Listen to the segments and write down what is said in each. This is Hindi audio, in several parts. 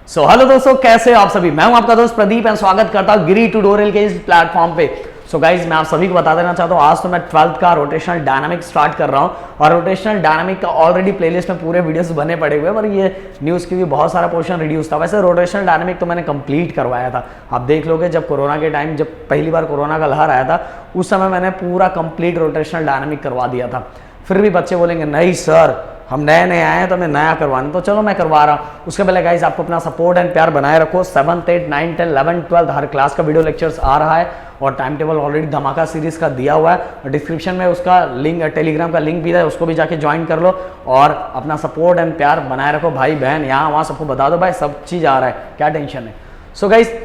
हेलो दोस्तों, कैसे हो आप सभी। मैं हूं आपका दोस्त प्रदीप एंड स्वागत करता हूं गिरी ट्यूटोरियल के इस प्लेटफॉर्म पे। गाइज मैं आप सभी को बता देना चाहता हूं, आज तो मैं 12th का रोटेशनल डायनामिक स्टार्ट कर रहा हूं और रोटेशनल डायनामिक का ऑलरेडी प्लेलिस्ट में पूरे वीडियोस बने पड़े हुए हैं, पर ये न्यूज़ की भी बहुत सारा पोर्शन रिड्यूस था। वैसे रोटेशनल डायनामिक तो मैंने कंप्लीट करवाया था, आप देख लोगे। जब कोरोना के टाइम, जब पहली बार कोरोना का लहर आया था, उस समय मैंने पूरा कंप्लीट रोटेशनल डायनामिक करवा दिया था। फिर भी बच्चे बोलेंगे नहीं सर, हम नए नए आए हैं तो हमें नया करवाना, तो चलो मैं करवा रहा हूँ। उसके पहले गाइज आपको अपना सपोर्ट एंड प्यार बनाए रखो। 7th 8th 9th 10th 11th 12th हर क्लास का वीडियो लेक्चर्स आ रहा है और टाइम टेबल ऑलरेडी धमाका सीरीज का दिया हुआ है और डिस्क्रिप्शन में उसका लिंक, टेलीग्राम का लिंक भी है, उसको भी जाके ज्वाइन कर लो और अपना सपोर्ट एंड प्यार बनाए रखो। भाई बहन यहाँ वहाँ सबको बता दो भाई, सब चीज़ आ रहा है, क्या टेंशन है। सो गाइज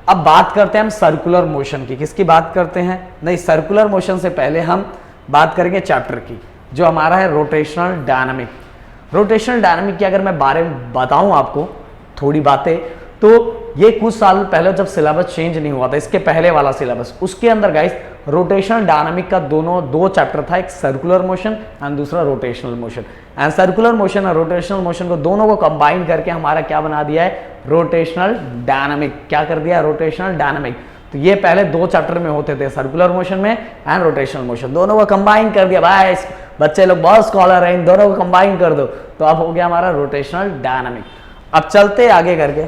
अब बात करते हैं हम सर्कुलर मोशन की। किसकी बात करते हैं? नहीं, सर्कुलर मोशन से पहले हम बात करेंगे चैप्टर की, जो हमारा है रोटेशनल डायनामिक। रोटेशनल डायनामिक की अगर मैं बारे में बताऊं आपको थोड़ी बातें, तो ये कुछ साल पहले जब सिलेबस चेंज नहीं हुआ था, इसके पहले वाला सिलेबस, उसके अंदर गाइस रोटेशनल डायनामिक का दो चैप्टर था, एक सर्कुलर मोशन एंड दूसरा rotational motion. And circular motion और रोटेशनल मोशन को दोनों को कंबाइन करके हमारा क्या बना दिया है? Rotational dynamic. क्या कर दिया? Rotational dynamic. तो ये पहले दो चैप्टर में होते थे, सर्कुलर मोशन में एंड रोटेशनल मोशन, दोनों को कंबाइन कर दिया। भाई बच्चे लोग बहुत स्कॉलर हैं, इन दोनों को कंबाइन कर दो तो अब हो गया हमारा रोटेशनल डायनामिक। अब चलते आगे करके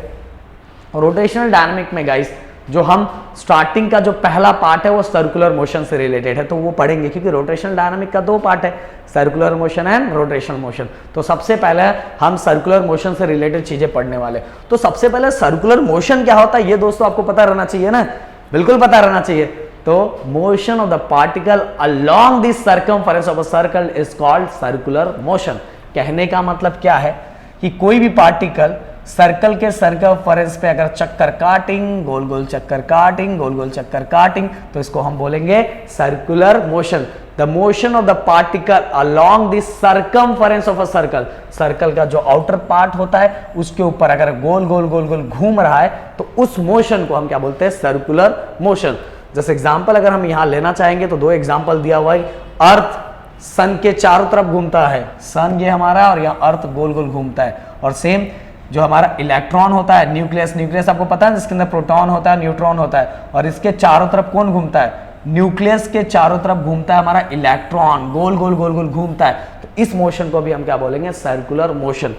रोटेशनल डायनामिक में गाइस, जो हम स्टार्टिंग का जो पहला पार्ट है वो सर्कुलर मोशन से रिलेटेड है, तो वो पढ़ेंगे क्योंकि रोटेशनल डायनामिक का दो पार्ट है, circular motion and rotational motion. तो सबसे पहले हम सर्कुलर मोशन से रिलेटेड चीजें पढ़ने वाले। तो सबसे पहले सर्कुलर मोशन क्या होता है ये दोस्तों आपको पता रहना चाहिए ना, बिल्कुल पता रहना चाहिए। तो motion of the particle along this circumference of a circle is called circular motion. कहने का मतलब क्या है कि कोई भी पार्टिकल सर्कल के सर्कमफरेंस पे अगर चक्कर काटिंग, गोल गोल चक्कर काटिंग, गोल गोल चक्कर काटिंग, तो इसको हम बोलेंगे circular motion. The motion of the particle along this circumference of a circle. Circle का जो आउटर पार्ट होता है उसके ऊपर अगर गोल गोल गोल गोल घूम रहा है तो उस मोशन को हम क्या बोलते हैं? Circular motion. जैसे एग्जांपल अगर हम यहां लेना चाहेंगे तो दो एग्जांपल दिया हुआ है। अर्थ सन के चारों तरफ घूमता है, सन ये हमारा, और यहाँ अर्थ गोल गोल घूमता है। और सेम जो हमारा इलेक्ट्रॉन होता है, न्यूक्लियस, न्यूक्लियस आपको पता है जिसके अंदर प्रोटॉन होता है, न्यूट्रॉन होता है, और इसके चारों तरफ कौन घूमता है? न्यूक्लियस के चारों तरफ घूमता है हमारा इलेक्ट्रॉन, गोल गोल गोल गोल घूमता है। तो इस मोशन को भी हम क्या बोलेंगे? Circular motion.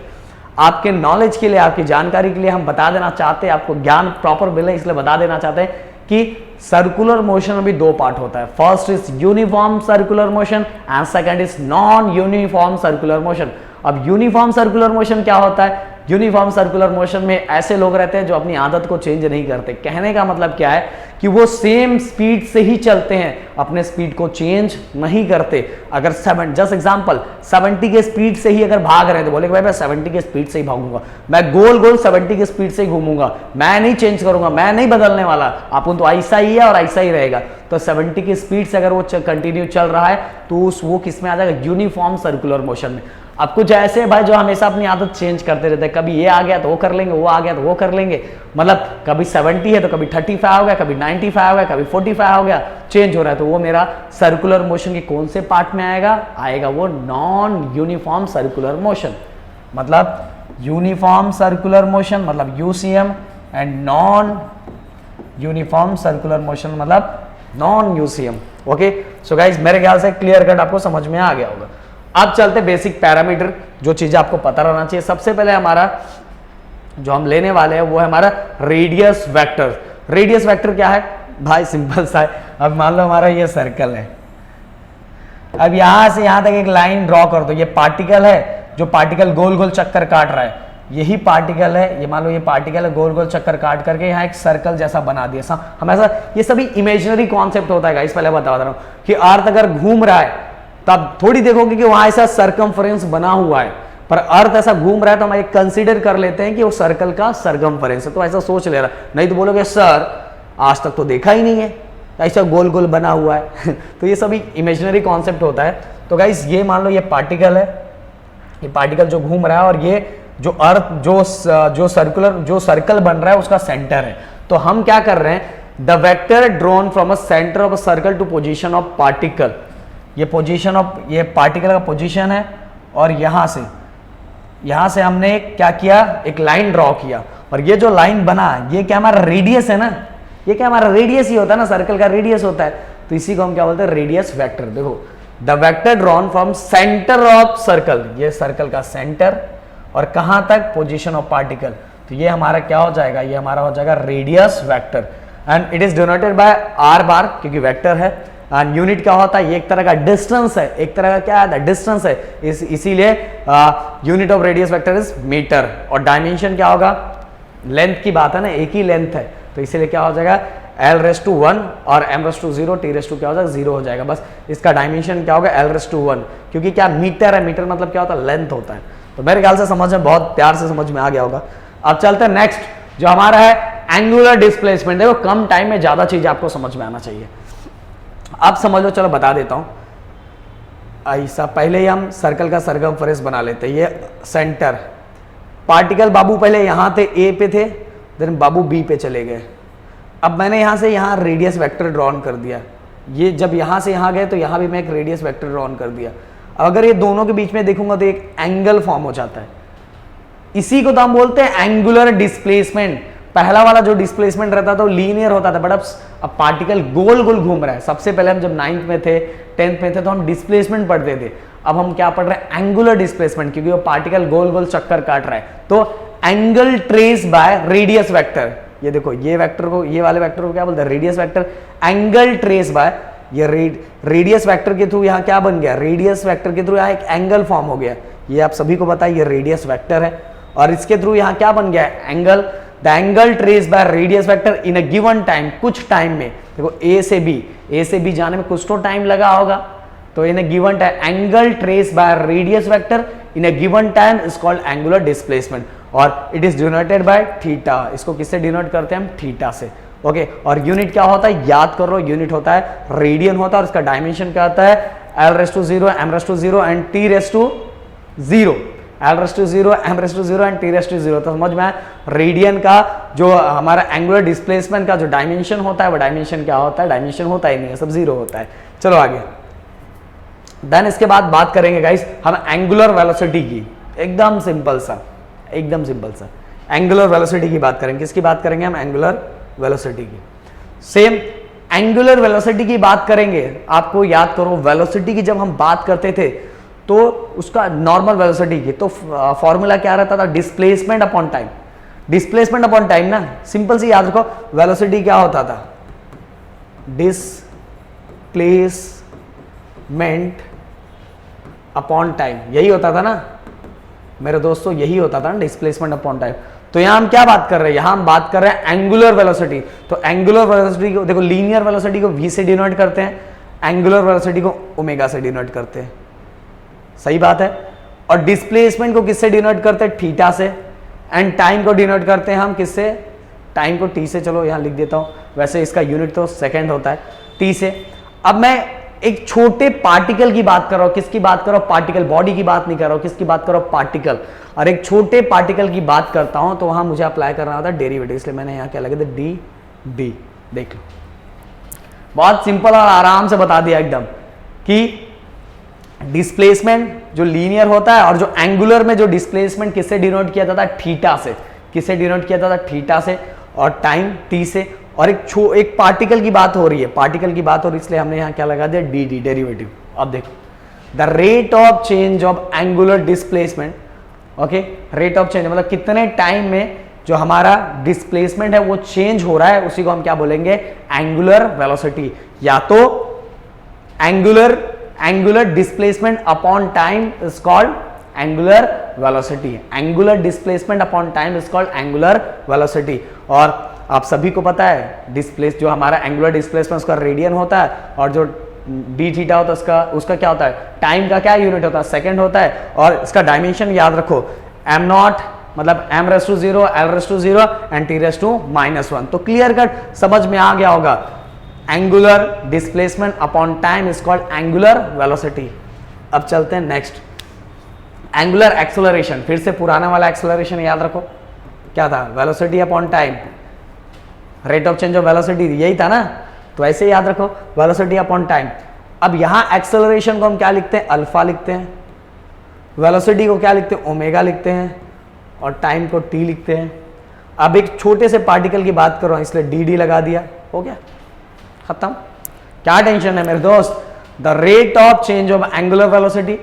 आपके नॉलेज के लिए, आपकी जानकारी के लिए हम बता देना चाहते हैं, आपको ज्ञान प्रॉपर मिले इसलिए बता देना चाहते हैं कि सर्कुलर मोशन में भी दो पार्ट होता है। First is uniform circular motion and second is non uniform circular motion. अब यूनिफॉर्म सर्कुलर मोशन क्या होता है? यूनिफॉर्म सर्कुलर मोशन में ऐसे लोग रहते हैं जो अपनी आदत को चेंज नहीं करते। कहने का मतलब क्या है कि वो सेम स्पीड से ही चलते हैं, अपने स्पीड को चेंज नहीं करते। अगर जस्ट एग्जांपल 70 के स्पीड से ही अगर भाग रहे हैं तो बोले भाई मैं 70 के स्पीड से ही भागूंगा, मैं गोल गोल 70 के स्पीड से ही घूमूंगा, मैं नहीं चेंज करूंगा, मैं नहीं बदलने वाला, अपन तो ऐसा ही है और ऐसा ही रहेगा। तो 70 की स्पीड से अगर वो कंटिन्यू चल रहा है तो वो किस में आ जाएगा? यूनिफॉर्म सर्कुलर मोशन में। अब कुछ ऐसे भाई जो हमेशा अपनी आदत चेंज करते रहते हैं, कभी ये आ गया तो वो कर लेंगे, वो आ गया तो वो कर लेंगे, मतलब कभी 70 है तो कभी 35 हो गया, कभी 95 हो गया, कभी 45 हो गया, चेंज हो रहा है। तो वो मेरा सर्कुलर मोशन के कौन से पार्ट में आएगा? आएगा वो नॉन यूनिफॉर्म सर्कुलर मोशन। मतलब यूनिफॉर्म सर्कुलर मोशन मतलब UCM and non uniform circular motion मतलब non UCM. Okay, so guys मेरे ख्याल से क्लियर कट आपको समझ में आ गया होगा। अब चलते बेसिक पैरामीटर, जो चीजें आपको पता रहना चाहिए। सबसे पहले हमारा जो हम लेने वाले हैं वो है हमारा रेडियस वेक्टर। रेडियस वेक्टर क्या है भाई? सिंपल सा है। अब मान लो हमारा ये सर्कल है, अब यहां से यहां तक एक लाइन ड्रॉ कर दो। ये पार्टिकल है, जो पार्टिकल गोल गोल चक्कर काट रहा है, यही पार्टिकल है, ये मान लो ये पार्टिकल है, गोल गोल चक्कर काट करके यहाँ एक सर्कल जैसा बना दिया। हम ऐसा, ये सभी इमेजिनरी कॉन्सेप्ट होता है गाइस, पहले बता रहा हूं कि अर्थ अगर घूम रहा है तब थोड़ी देखोगे कि वहां ऐसा सर्कमफरेंस बना हुआ है, पर अर्थ ऐसा घूम रहा है तो हम एक कंसीडर कर लेते हैं कि वो सर्कल का सर्कमफरेंस है, तो ऐसा सोच ले रहा। नहीं तो बोलोगे सर आज तक तो देखा ही नहीं है, ऐसा गोल गोल बना हुआ है तो ये सभी इमेजिनरी कॉन्सेप्ट होता है। तो गाइस ये मान लो ये पार्टिकल है, ये पार्टिकल जो घूम रहा है, और ये जो अर्थ जो सर्कल बन रहा है उसका सेंटर है। तो हम क्या कर रहे हैं? The vector drawn from a centre of a circle to position of particle. ये पोजीशन ऑफ, ये पार्टिकल का पोजीशन है, और यहां से हमने क्या किया? एक लाइन ड्रॉ किया। और ये जो लाइन बना ये क्या हमारा रेडियस है ना, ये क्या हमारा रेडियस ही होता है ना, सर्कल का रेडियस होता है, तो इसी को हम क्या बोलते हैं, रेडियस वेक्टर। देखो the vector drawn from centre of circle, ये सर्कल का सेंटर और कहां तक, पोजीशन ऑफ पार्टिकल, तो ये हमारा क्या हो जाएगा, ये हमारा हो जाएगा radius vector and it is denoted bye are बार क्योंकि वेक्टर है। एंड यूनिट क्या होता है, ये एक तरह का डिस्टेंस है, एक तरह का क्या है, डिस्टेंस है, इसीलिए unit of radius vector is metre. और डायमेंशन क्या होगा, लेंथ की बात है ना, एक ही लेंथ है, तो इसीलिए क्या हो जाएगा l⁻⁴ और m⁻�0 t⁻ क्या हो जाएगा 0 हो जाएगा। बस इसका डायमेंशन क्या होगा l⁻⁴, क्योंकि क्या मीटर है, मीटर मतलब क्या होता है, लेंथ होता है। तो मेरे ख्याल से समझ में बहुत प्यार से समझ में आ गया होगा। अब चलते हैं नेक्स्ट जो हमारा है एंगुलर डिस्प्लेसमेंट। देखो कम टाइम में ज्यादा चीज आपको समझ में आना चाहिए। अब समझ लो, चलो बता देता हूं। ऐसा पहले ही हम सर्कल का सरकमफ्रेंस बना लेते हैं। ये सेंटर, पार्टिकल बाबू पहले यहां थे, ए पे थे, देन बाबू बी पे चले गए। अब मैंने यहां से यहां रेडियस वेक्टर ड्रॉन कर दिया। ये जब यहां से यहां गए तो यहां भी मैं एक रेडियस वेक्टर ड्रॉन कर दिया। अगर ये दोनों के बीच में देखूंगा तो एक एंगल फॉर्म हो जाता है, इसी को तो हम बोलते हैं एंगुलर डिस्प्लेसमेंट। पहला वाला जो डिस्प्लेसमेंट रहता था वो लीनियर होता था, बट अब पार्टिकल गोल गोल घूम रहा है। सबसे पहले हम जब 9th में थे, 10th में थे, तो हम डिस्प्लेसमेंट पढ़ते थे। अब हम क्या पढ़ रहे हैं, एंगुलर डिस्प्लेसमेंट, क्योंकि वो पार्टिकल गोल गोल चक्कर काट रहा है। तो angle trace by radius vector, ये देखो ये वेक्टर को, ये वाले वेक्टर को क्या बोलते हैं, radius vector. Angle trace by ये रेडियस वेक्टर के थ्रू यहाँ क्या बन गया, रेडियस वेक्टर के थ्रू यहाँ एक एंगल फॉर्म हो गया। ये आप सभी को पता है, ये रेडियस वेक्टर है और इसके थ्रू यहाँ क्या बन गया, angle. The angle trace by radius vector in a given time, कुछ टाइम में। देखो ए से बी जाने में कुछ तो टाइम लगा होगा, तो in a given time angle trace by radius vector in a given time is called angular displacement और it is denoted by theta. इसको किससे डिनोट करते हैं हम, थीटा से। ओके और यूनिट क्या होता है, याद कर लो, यूनिट होता है रेडियन होता है और इसका डायमेंशन क्या होता है, l⁻⁴ m⁻⁴ and t⁻�0, l⁻⁴ m⁻⁴ and t⁻�0। तो समझ में आया, रेडियन का जो हमारा एंगुलर डिस्प्लेसमेंट का जो डायमेंशन होता है वो डायमेंशन क्या होता है, डायमेंशन होता ही नहीं है, सब 0 होता है। चलो आगे, देन इसके बाद बात करेंगे गाइस हम एंगुलर वेलोसिटी की। एकदम सिंपल सा एंगुलर वेलोसिटी की बात करेंगे। किसकी बात करेंगे हम, एंगुलर वेलोसिटी की। सेम एंगुलर वेलोसिटी की बात करेंगे। आपको याद करो, वेलोसिटी की जब हम बात करते थे तो उसका नॉर्मल वेलोसिटी की तो फॉर्मूला क्या रहता था, displacement upon time. Displacement upon time ना, सिंपल सी याद रखो, वेलोसिटी क्या होता था, डिस्प्लेसमेंट अपॉन टाइम, यही होता था ना मेरे दोस्तों, यही होता था ना, डिस्प्लेसमेंट अपॉन टाइम। तो यहां हम क्या बात कर रहे हैं, यहां हम बात कर रहे हैं एंगुलर वेलोसिटी। तो एंगुलर वेलोसिटी को देखो, लीनियर वेलोसिटी को v से डिनोट करते हैं, एंगुलर वेलोसिटी को ओमेगा से डिनोट करते हैं, सही बात है। और डिस्प्लेसमेंट को किससे डिनोट करते हैं, थीटा से। एंड टाइम को डिनोट करते हैं हम किससे, टाइम को t से। चलो यहां लिख देता हूं, वैसे इसका यूनिट तो सेकेंड होता है, t से। अब मैं एक छोटे पार्टिकल की बात कर रहा हूं, किसकी बात कर रहा हूं, पार्टिकल, बॉडी की बात नहीं कर रहा हूं, किसकी बात कर रहा हूं, पार्टिकल। और एक छोटे पार्टिकल की बात करता हूं तो वहां मुझे अप्लाई करना होता है डेरिवेटिव, इसलिए मैंने यहां क्या लगा था, डी डी। देख लो, बहुत सिंपल और आराम से बता दिया एकदम कि डिस्प्लेसमेंट जो लीनियर होता है और जो एंगुलर में जो डिस्प्लेसमेंट किससे डिनोट किया जाता है, थीटा से। किससे डिनोट किया जाता है, थीटा से। और टाइम टी से। और एक पार्टिकल की बात हो रही है, पार्टिकल की बात हो रही है, इसलिए हमने यहां क्या लगा दिया, डी डी, डेरिवेटिव। अब देखो, the rate of change of angular displacement, okay, rate of change मतलब कितने टाइम में जो हमारा डिस्प्लेसमेंट है वो चेंज हो रहा है, उसी को हम क्या बोलेंगे, एंगुलर वेलोसिटी। या तो angular displacement upon time is called angular velocity. Angular displacement upon time is called angular velocity. और आप सभी को पता है, डिस्प्लेस जो हमारा एंगुलर डिस्प्लेसमेंट उसका रेडियन होता है और जो डी थीटा होता है उसका क्या होता है, टाइम का क्या यूनिट होता है, सेकंड होता है। और इसका डायमेंशन याद रखो, m0 मतलब m⁻⁴, l⁻⁴ एंड t⁻⁻1। तो क्लियर कट समझ में आ गया होगा, angular displacement upon time is called angular velocity. अब चलते हैं नेक्स्ट, एंगुलर एक्सेलरेशन। फिर से पुराना वाला एक्सेलरेशन याद रखो, क्या था, velocity upon time, rate of change of velocity, यही था ना। तो ऐसे याद रखो, वेलोसिटी अपॉन टाइम। अब यहां एक्सेलरेशन को हम क्या लिखते हैं, अल्फा लिखते हैं, वेलोसिटी को क्या लिखते हैं, ओमेगा लिखते हैं, और टाइम को टी लिखते हैं। अब एक छोटे से पार्टिकल की बात कर रहा हूं, इसलिए डी डी लगा दिया, हो गया, खत्म। क्या टेंशन है मेरे दोस्त? The rate of change of angular velocity,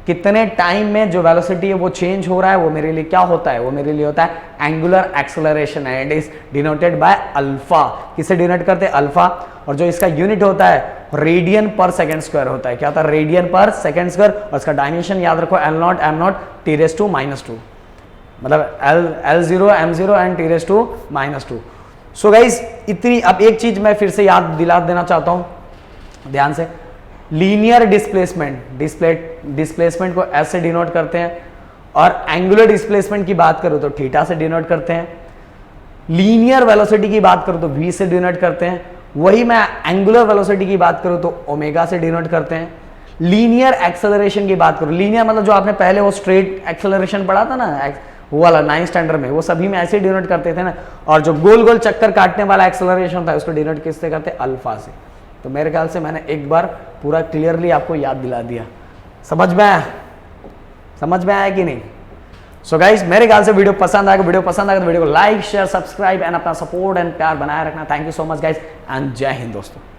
कितने टाइम में जो वेलोसिटी है वो चेंज हो रहा है, वो मेरे लिए क्या होता है? वो मेरे लिए होता है angular acceleration, and is denoted by alpha. किसे डिनोट करते हैं? अल्फा। और जो इसका यूनिट होता है रेडियन पर सेकंड स्क्वायर होता है। क्या होता है? रेडियन पर सेकंड स्क्वायर। और इसका डायमेंशन याद रखो, L not M not T raise to minus two, मतलब L zero M zero and T raise to minus two. So guys इतनी, अब एक चीज मैं फिर से याद दिला देना चाहता हूं, ध्यान से। लीनियर डिस्प्लेसमेंट को एस से डिनोट करते हैं, और एंगुलर डिस्प्लेसमेंट की बात करूं तो थीटा से डिनोट करते हैं। लीनियर वेलोसिटी की बात करूं तो वी से डिनोट करते हैं। वही मैं एंगुलर वेलोसिटी की बात करूं तो ओमेगा से डिनोट करते हैं। लीनियर एक्सेलरेशन की बात करूं, लीनियर मतलब जो आपने पहले वो स्ट्रेट एक्सेलरेशन पढ़ा था ना, वो वाला 9th स्टैंडर्ड में, वो सभी में ऐसे डिनोट करते थे ना। और जो गोल गोल चक्कर काटने वाला एक्सेलरेशन था उसको डिनोट किससे करते? अल्फा से। तो मेरे ख्याल से मैंने एक बार पूरा क्लियरली आपको याद दिला दिया। समझ में आया? समझ में आया कि नहीं? सो गाइस मेरे ख्याल से वीडियो पसंद आएगा। वीडियो पसंद आएगा तो वीडियो को लाइक शेयर सब्सक्राइब एंड अपना सपोर्ट एंड प्यार बनाए रखना। Thank you so much guys and जय हिंद दोस्तों।